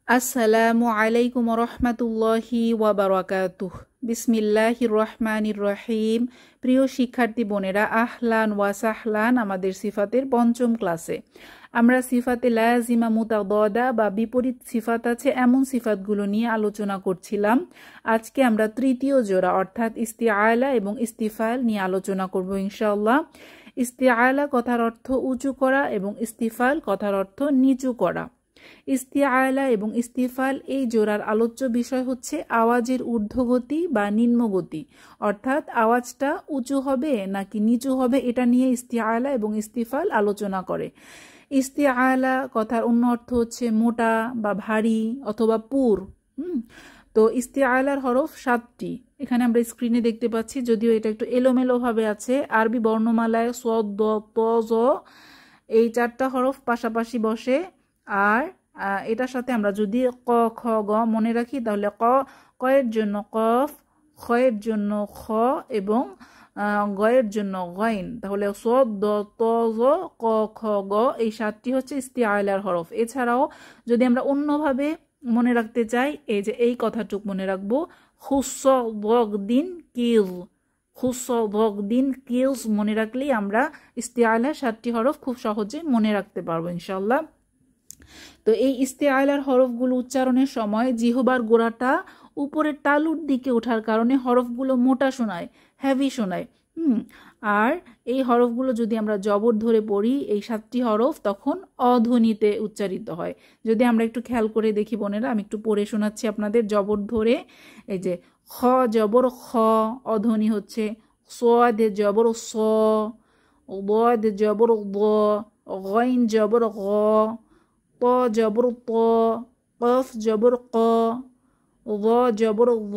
আসসালামু আলাইকুম রহমতুল্লাহি ওয়াবারাকাতুহ। বিসমিল্লাহির রহমানির রহিম। প্রিয় শিক্ষার্থী বোনেরা, আহলান ওয়াসাহলান। আমাদের সিফাতের পঞ্চম ক্লাসে আমরা সিফাতে লাজিমা মুতাদাদা বা বিপরীত সিফাত আছে এমন সিফাতগুলো নিয়ে আলোচনা করছিলাম। আজকে আমরা তৃতীয় জোড়া অর্থাৎ ইস্তিআলা এবং ইস্তিফাল নিয়ে আলোচনা করব ইনশাআল্লাহ। ইস্তিআলা কথার অর্থ উঁচু করা এবং ইস্তিফাল কথার অর্থ নিচু করা। ইস্তিআলা এবং ইস্তিফাল এই জোড়ার আলোচ্য বিষয় হচ্ছে আওয়াজের ঊর্ধ্বগতি বা নিম্নগতি, অর্থাৎ আওয়াজটা উঁচু হবে নাকি নিচু হবে, এটা নিয়ে ইস্তিআলা এবং ইস্তিফাল আলোচনা করে। ইস্তিআলা কথার অন্য অর্থ হচ্ছে মোটা বা ভারী অথবা পুর। তো ইস্তিআলার হরফ 7টি। এখানে আমরা স্ক্রিনে দেখতে পাচ্ছি, যদিও এটা একটু এলোমেলোভাবে আছে। আরবি বর্ণমালায় সদ, দ, ত, জ এই 4টা হরফ পাশাপাশি বসে। আর এটার সাথে আমরা যদি ক, খ, গ মনে রাখি তাহলে কয়ের জন্য কফ, খয়ের জন্য খ এবং গয়ের জন্য গইন, তাহলে সদ, দ, ত, জ, ক, খ, গ এই 7টি হচ্ছে ইস্তিআলার হরফ। এছাড়াও যদি আমরা অন্যভাবে মনে রাখতে চাই, এই যে এই কথাটুক মনে রাখবো, খুস্স বগদিন কিজ, খুস্স বগদিন কিজ মনে রাখলেই আমরা ইস্তিআলার 7টি হরফ খুব সহজে মনে রাখতে পারবো ইনশাআল্লাহ। তো এই ইস্তিআলার হরফগুলো উচ্চারণের সময় জিহবার গোড়াটা উপরের তালুর দিকে ওঠার কারণে হরফগুলো মোটা শোনায়, হেভি শোনায়। আর এই হরফগুলো যদি আমরা জবর ধরে পড়ি, এই 7টি হরফ তখন অধ্বনিতে উচ্চারিত হয়। যদি আমরা একটু খেয়াল করে দেখি বোনেরা, আমি একটু পড়ে শোনাচ্ছি আপনাদের জবর ধরে। এই যে খ জবর খ, অধ্বনি হচ্ছে সদ জবর স, দ জবর দ, গইন জবর গ, ত জবর ত, কফ জবর ক, গ জবর গ।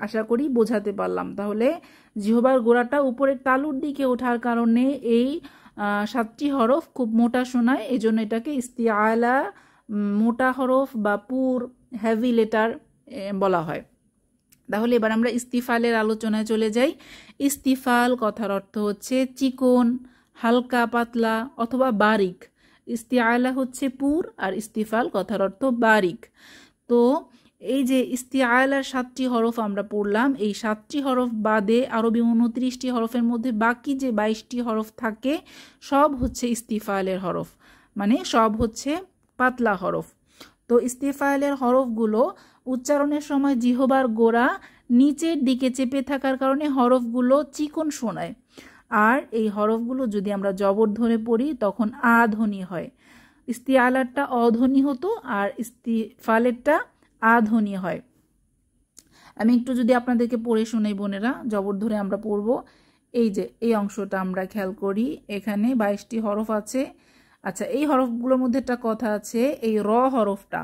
আশা করি বোঝাতে পারলাম। তাহলে জিহবার গোড়াটা উপরের তালুর দিকে ওঠার কারণে এই 7টি হরফ খুব মোটা শোনায়, এজন্য এটাকে ইস্তিআলা মোটা হরফ বা পুর, হেভি লেটার বলা হয়। তাহলে এবার আমরা ইস্তিফালের আলোচনায় চলে যাই। ইস্তিফাল কথার অর্থ হচ্ছে চিকন, হালকা, পাতলা অথবা বারিক। ইস্তিআলা হচ্ছে পুর আর ইস্তিফাল কথার অর্থ বারিক। তো এই যে ইস্তিআলার 7টি হরফ আমরা পড়লাম, এই 7টি হরফ বাদে আরবি 29টি হরফের মধ্যে বাকি যে 22টি হরফ থাকে সব হচ্ছে ইস্তিফালের হরফ, মানে সব হচ্ছে পাতলা হরফ। তো ইস্তিফালের হরফগুলো উচ্চারণের সময় জিহবার গোড়া নিচের দিকে চেপে থাকার কারণে হরফগুলো চিকন শোনায়। আর এই হরফগুলো যদি আমরা জবর ধরে পড়ি তখন আ ধ্বনি হয়। ইস্তিআলারটা অধ্বনি হতো আর ইস্তিফালেরটা আ ধ্বনি হয়। আমি একটু যদি আপনাদেরকে পড়ে শোনাই বোনেরা, জবর ধরে আমরা পড়ব। এই যে এই অংশটা আমরা খেয়াল করি, এখানে 22টি হরফ আছে। আচ্ছা, এই হরফগুলোর মধ্যে একটা কথা আছে, এই র হরফটা,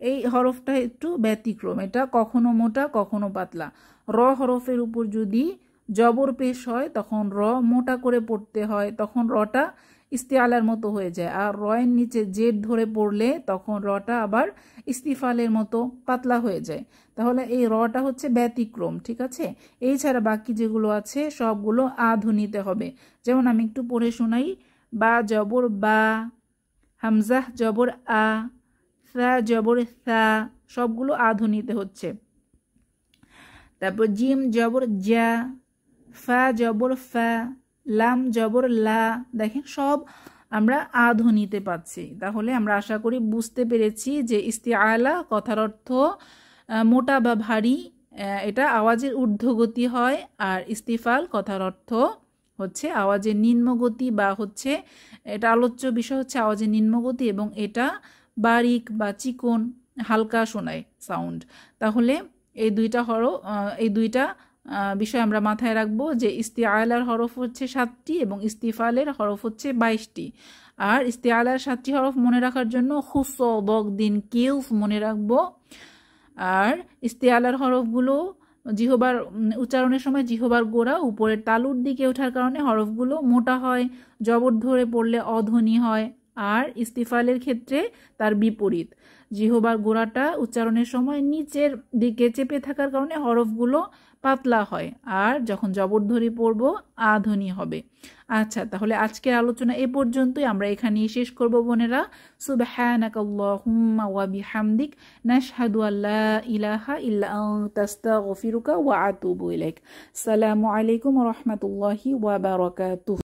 এই হরফটা একটু ব্যতিক্রম, এটা কখনো মোটা কখনো পাতলা। র হরফের উপর যদি জবর পেশ হয় তখন র মোটা করে পড়তে হয়, তখন রটা ইস্তিআলার মতো হয়ে যায়। আর রয়ের নিচে জেড ধরে পড়লে তখন রটা আবার ইস্তিফালের মতো পাতলা হয়ে যায়। তাহলে এই রটা হচ্ছে ব্যতিক্রম, ঠিক আছে। এই ছাড়া বাকি যেগুলো আছে সবগুলো আ ধ্বনিতে হবে। যেমন আমি একটু পড়ে শোনাই, বা জবর বা, হামজাহ জবর আ, সা জবর সা, সবগুলো আ ধ্বনিতে হচ্ছে। তারপর জিম জবর জা, ফা জবর ফা, লাম জবর লা, দেখেন সব আমরা আ ধ্বনিতে পাচ্ছি। তাহলে আমরা আশা করি বুঝতে পেরেছি যে ইস্তিআলা কথার অর্থ মোটা বা ভারী, এটা আওয়াজের ঊর্ধ্বগতি হয়। আর ইস্তিফাল কথার অর্থ হচ্ছে আওয়াজের নিম্নগতি, বা হচ্ছে এটা আলোচ্য বিষয় হচ্ছে আওয়াজের নিম্নগতি এবং এটা বারিক বা চিকন, হালকা শোনায় সাউন্ড। তাহলে এই দুইটা বিষয় আমরা মাথায় রাখবো যে ইস্তিআলার হরফ হচ্ছে 7টি এবং ইস্তিফালের হরফ হচ্ছে 22টি। আর ইস্তিআলার 7টি হরফ মনে রাখার জন্য খুস্স বগদিন কিউফ মনে রাখবো। আর ইস্তিআলার হরফগুলো জিহবার উচ্চারণের সময় জিহবার গোড়া উপরের তালুর দিকে ওঠার কারণে হরফগুলো মোটা হয়, জবর ধরে পড়লে অধ্বনি হয়। আর ইস্তিফালের ক্ষেত্রে তার বিপরীত। জিহ্বার গোড়াটা উচ্চারণের সময় নিচের দিকে চেপে থাকার কারণে হরফগুলো পাতলা হয়, আর যখন জবরধরি পড়ব আ ধ্বনি হবে। আচ্ছা, তাহলে আজকের আলোচনা এ পর্যন্তই, আমরা এখানেই শেষ করব বোনেরা। সুবহানাকাল্লাহুম্মা ওয়া বিহামদিক নাশহাদু আল্লা ইলাহা ইল্লা আনতা আস্তাগফিরুকা ওয়া আতুবু ইলাইক। আসসালামু আলাইকুম ওয়া রাহমাতুল্লাহি ওয়া বারাকাতুহু।